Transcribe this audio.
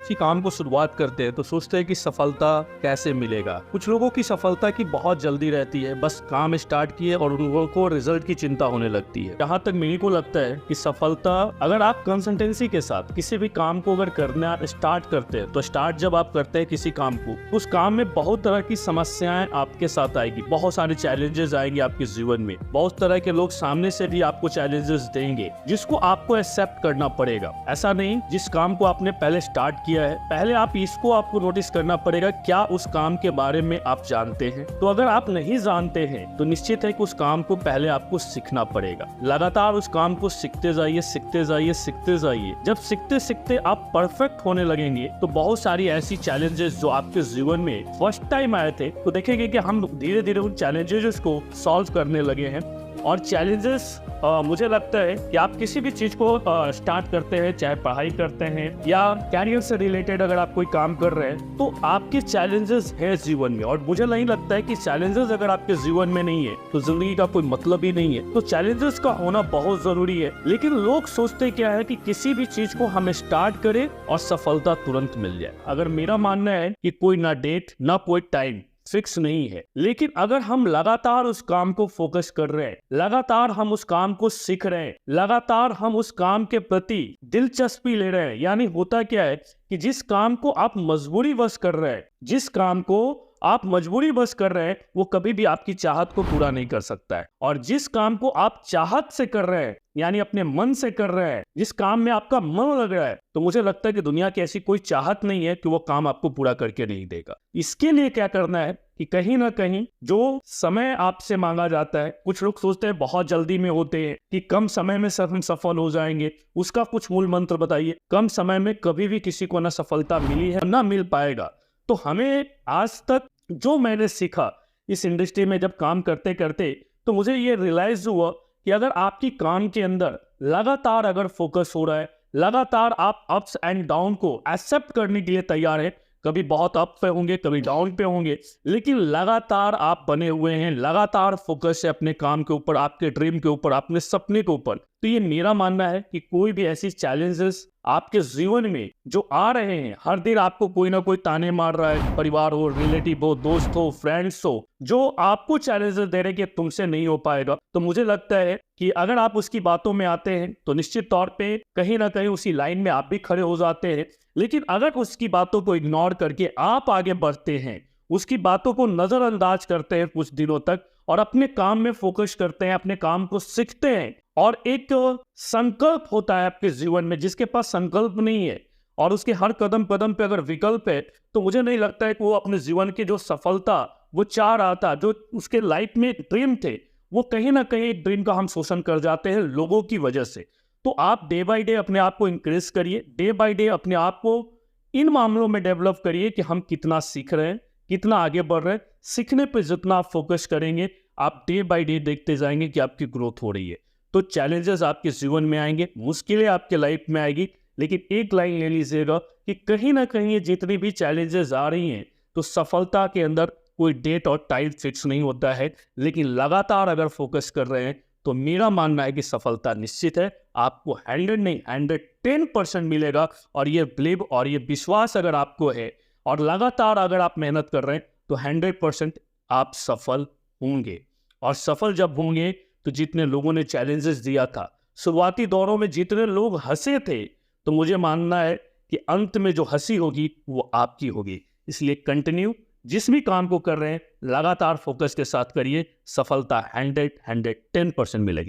किसी काम को शुरुआत करते हैं तो सोचते हैं कि सफलता कैसे मिलेगा। कुछ लोगों की सफलता की बहुत जल्दी रहती है, बस काम स्टार्ट किए और उन लोगों को रिजल्ट की चिंता होने लगती है। जहाँ तक मेरे को लगता है कि सफलता, अगर आप कंसिस्टेंसी के साथ किसी भी काम को अगर करना स्टार्ट करते हैं, तो स्टार्ट जब आप करते हैं किसी काम को, उस काम में बहुत तरह की समस्याएं आपके साथ आएगी, बहुत सारे चैलेंजेस आएंगे आपके जीवन में, बहुत तरह के लोग सामने से भी आपको चैलेंजेस देंगे जिसको आपको एक्सेप्ट करना पड़ेगा। ऐसा नहीं जिस काम को आपने पहले स्टार्ट किया है, पहले आप इसको आपको नोटिस करना पड़ेगा क्या उस काम के बारे में आप जानते हैं। तो अगर आप नहीं जानते हैं तो निश्चित है कि उस काम को पहले आपको सीखना पड़ेगा। लगातार उस काम को सीखते जाइए, सीखते जाइए, सीखते जाइए। जब सीखते सीखते आप परफेक्ट होने लगेंगे तो बहुत सारी ऐसी चैलेंजेस जो आपके जीवन में फर्स्ट टाइम आए थे, तो देखेंगे कि हम धीरे धीरे उन चैलेंजेस को सॉल्व करने लगे हैं। और चैलेंजेस मुझे लगता है कि आप किसी भी चीज को स्टार्ट करते हैं, चाहे पढ़ाई करते हैं या कैरियर से रिलेटेड अगर आप कोई काम कर रहे हैं, तो आपके चैलेंजेस है जीवन में। और मुझे नहीं लगता है कि चैलेंजेस अगर आपके जीवन में नहीं है तो जिंदगी का कोई मतलब ही नहीं है। तो चैलेंजेस का होना बहुत जरूरी है। लेकिन लोग सोचते क्या है कि किसी भी चीज को हम स्टार्ट करें और सफलता तुरंत मिल जाए। अगर मेरा मानना है कि कोई ना डेट ना कोई टाइम फिक्स नहीं है, लेकिन अगर हम लगातार उस काम को फोकस कर रहे हैं, लगातार हम उस काम को सीख रहे हैं, लगातार हम उस काम के प्रति दिलचस्पी ले रहे हैं, यानी होता क्या है कि जिस काम को आप मजबूरी बस कर रहे हैं, जिस काम को आप मजबूरी बस कर रहे हैं, वो कभी भी आपकी चाहत को पूरा नहीं कर सकता है। और जिस काम को आप चाहत से कर रहे हैं, यानी अपने मन से कर रहे हैं, जिस काम में आपका मन लग रहा है, तो मुझे लगता है कि दुनिया की ऐसी कोई चाहत नहीं है कि वो काम आपको पूरा करके नहीं देगा। इसके लिए क्या करना है कि कहीं ना कहीं जो समय आपसे मांगा जाता है, कुछ लोग सोचते हैं बहुत जल्दी में होते हैं कि कम समय में हम सफल हो जाएंगे। उसका कुछ मूल मंत्र बताइए। कम समय में कभी भी किसी को ना सफलता मिली है ना मिल पाएगा। तो हमें आज तक जो मैंने सीखा इस इंडस्ट्री में जब काम करते करते, तो मुझे ये रियलाइज हुआ कि अगर आपकी काम के अंदर लगातार अगर फोकस हो रहा है, लगातार आप अप्स एंड डाउन को एक्सेप्ट करने के लिए तैयार है, कभी बहुत अप पे होंगे, कभी डाउन पे होंगे, लेकिन लगातार आप बने हुए हैं, लगातार फोकस है अपने काम के ऊपर, आपके ड्रीम के ऊपर, अपने सपने के ऊपर, तो ये मेरा मानना है कि कोई भी ऐसी चैलेंजेस आपके जीवन में जो आ रहे हैं, हर दिन आपको कोई ना कोई ताने मार रहा है, परिवार हो, रिलेटिव हो, दोस्त हो, फ्रेंड्स हो, जो आपको चैलेंजेस दे रहे हैं कि तुमसे नहीं हो पाएगा, तो मुझे लगता है कि अगर आप उसकी बातों में आते हैं तो निश्चित तौर पे कहीं ना कहीं उसी लाइन में आप भी खड़े हो जाते हैं। लेकिन अगर उसकी बातों को इग्नोर करके आप आगे बढ़ते हैं, उसकी बातों को नजरअंदाज करते हैं कुछ दिनों तक और अपने काम में फोकस करते हैं, अपने काम को सीखते हैं, और एक संकल्प होता है आपके जीवन में, जिसके पास संकल्प नहीं है और उसके हर कदम कदम पे अगर विकल्प है, तो मुझे नहीं लगता है कि वो अपने जीवन की जो सफलता वो चाह रहा था, जो उसके लाइफ में ड्रीम थे, वो कहीं ना कहीं ड्रीम का हम शोषण कर जाते हैं लोगों की वजह से। तो आप डे बाय डे अपने आप को इंक्रीज करिए, डे बाय डे अपने आप को इन मामलों में डेवलप करिए कि हम कितना सीख रहे हैं, कितना आगे बढ़ रहे हैं। सीखने पे जितना आप फोकस करेंगे, आप डे बाय डे देखते जाएंगे कि आपकी ग्रोथ हो रही है। तो चैलेंजेस आपके जीवन में आएंगे, मुश्किलें आपके लाइफ में आएगी, लेकिन एक लाइन ले लीजिएगा कि कहीं ना कहीं ये जितनी भी चैलेंजेस आ रही हैं, तो सफलता के अंदर कोई डेट और टाइम फिक्स नहीं होता है, लेकिन लगातार अगर फोकस कर रहे हैं तो मेरा मानना है कि सफलता निश्चित है। आपको 100 नहीं 110% मिलेगा। और ये बिलीव और ये विश्वास अगर आपको है और लगातार अगर आप मेहनत कर रहे हैं, तो 100% आप सफल होंगे। और सफल जब होंगे तो जितने लोगों ने चैलेंजेस दिया था, शुरुआती दौरों में जितने लोग हंसे थे, तो मुझे मानना है कि अंत में जो हंसी होगी वो आपकी होगी। इसलिए कंटिन्यू जिस भी काम को कर रहे हैं, लगातार फोकस के साथ करिए, सफलता 110% मिलेगी।